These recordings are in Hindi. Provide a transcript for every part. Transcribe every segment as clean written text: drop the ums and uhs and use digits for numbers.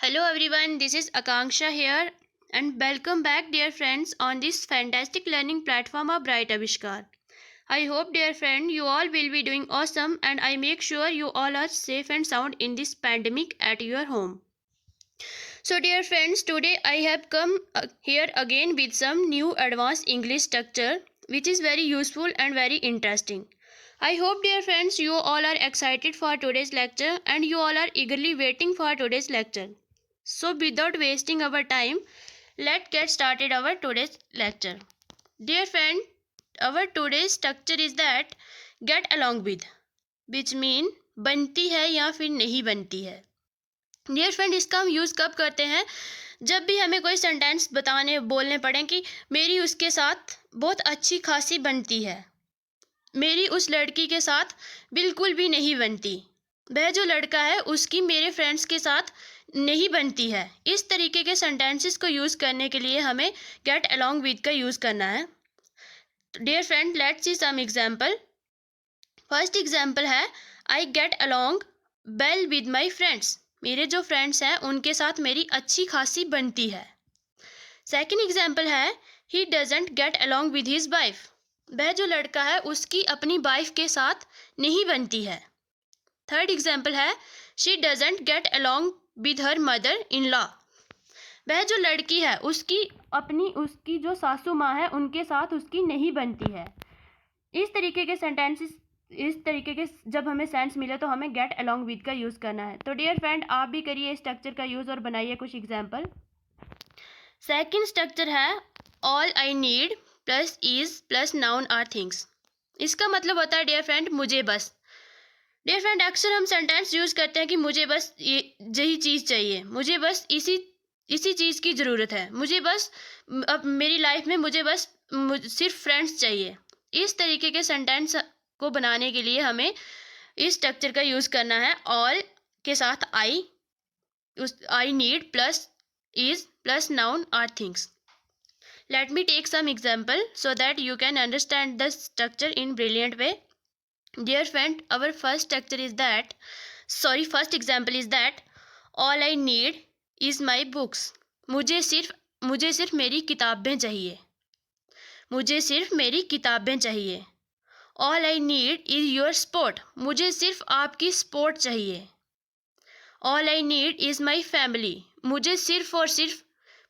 Hello everyone, this is Akanksha here and welcome back dear friends on this fantastic learning platform of Bright Avishkar. I hope dear friend you all will be doing awesome and I make sure you all are safe and sound in this pandemic at your home. So dear friends, today I have come here again with some new advanced English structure which is very useful and very interesting. I hope dear friends you all are excited for today's lecture and you all are eagerly waiting for today's lecture. So without wasting our time, let's get started our today's lecture. Dear friend, our today's structure is that get along with, which mean बनती है या फिर नहीं बनती है. डियर फ्रेंड, इसका हम यूज़ कब करते हैं? जब भी हमें कोई सेंटेंस बोलने पड़े कि मेरी उसके साथ बहुत अच्छी खासी बनती है, मेरी उस लड़की के साथ बिल्कुल भी नहीं बनती, वह जो लड़का है उसकी मेरे फ्रेंड्स के साथ नहीं बनती है. इस तरीके के सेंटेंसेस को यूज़ करने के लिए हमें गेट अलॉन्ग विद का यूज़ करना है. Dear friend, let's see some example. First example है I get along well with my friends. मेरे जो फ्रेंड्स हैं उनके साथ मेरी अच्छी खासी बनती है. सेकंड एग्जांपल है he doesn't get along with his wife. वह जो लड़का है उसकी अपनी वाइफ के साथ नहीं बनती है. थर्ड एग्जांपल है she doesn't get along with her mother in law. वह जो लड़की है उसकी जो सासू माँ है उनके साथ उसकी नहीं बनती है. इस तरीके के सेंटेंसेस जब हमें सेंस मिले तो हमें गेट अलॉन्ग विद का यूज़ करना है. तो डियर फ्रेंड, आप भी करिए इस स्ट्रक्चर का यूज़ और बनाइए कुछ एग्जाम्पल. सेकेंड स्ट्रक्चर है all I need plus is plus noun or things. इसका मतलब होता है डियर फ्रेंड मुझे बस. डियर फ्रेंड, अक्सर हम सेंटेंस यूज़ करते हैं कि मुझे बस यही चीज़ चाहिए, मुझे बस इसी चीज़ की ज़रूरत है, मुझे बस अब मेरी लाइफ में मुझे बस सिर्फ फ्रेंड्स चाहिए. इस तरीके के सेंटेंस को बनाने के लिए हमें इस स्ट्रक्चर का यूज़ करना है. ऑल के साथ I need plus is plus noun or things. Let me take some example so that you can understand the structure in brilliant way. Dear friend, our first example is that all I need is my books. मुझे सिर्फ मेरी किताबें चाहिए. मुझे सिर्फ मेरी किताबें चाहिए. All I need is your sport. मुझे सिर्फ आपकी स्पोर्ट चाहिए. All I need is my family. मुझे सिर्फ और सिर्फ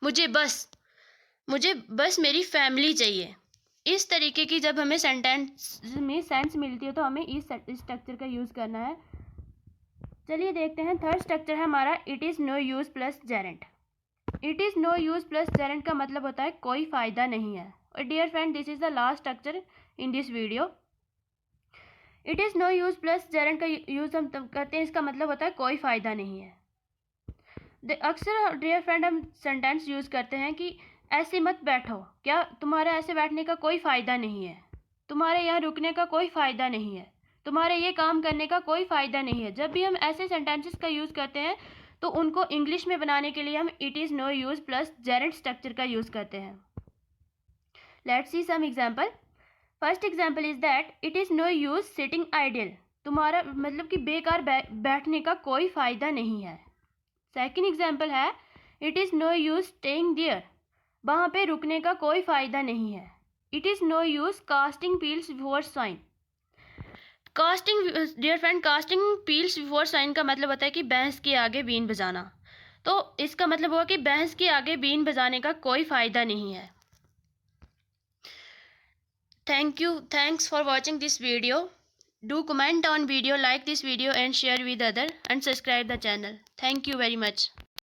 मुझे बस मेरी फैमिली चाहिए. इस तरीके की जब हमें सेंटेंस में सेंस मिलती है तो हमें इस स्ट्रक्चर का यूज़ करना है. चलिए देखते हैं. थर्ड स्ट्रक्चर है हमारा it is no use plus gerund. It is no use plus gerund का मतलब होता है कोई फ़ायदा नहीं है. और dear friend, this is the last structure in this video. It is no use plus gerund का यूज़ हम तब करते हैं, इसका मतलब होता है कोई फ़ायदा नहीं है. अक्सर डियर फ्रेंड हम सेंटेंस यूज़ करते हैं कि ऐसे मत बैठो, क्या तुम्हारे ऐसे बैठने का कोई फ़ायदा नहीं है, तुम्हारे यहाँ रुकने का कोई फ़ायदा नहीं है, तुम्हारे ये काम करने का कोई फ़ायदा नहीं है. जब भी हम ऐसे सेंटेंसेस का यूज़ करते हैं तो उनको इंग्लिश में बनाने के लिए हम it is no use plus gerund structure का यूज़ करते हैं. Let's see some example. First example is that it is no use sitting idle. तुम्हारा मतलब कि बेकार बैठने का कोई फ़ायदा नहीं है. सेकेंड एग्जाम्पल है it is no use staying there. वहाँ पे रुकने का कोई फ़ायदा नहीं है. It is no use casting pearls before swine. Dear friend, casting pearls before swine का मतलब होता है कि भैंस के आगे बीन बजाना. तो इसका मतलब हुआ कि भैंस के आगे बीन बजाने का कोई फ़ायदा नहीं है. Thanks for watching this video. Do comment on video, like this video and share with other and subscribe the channel. Thank you very much.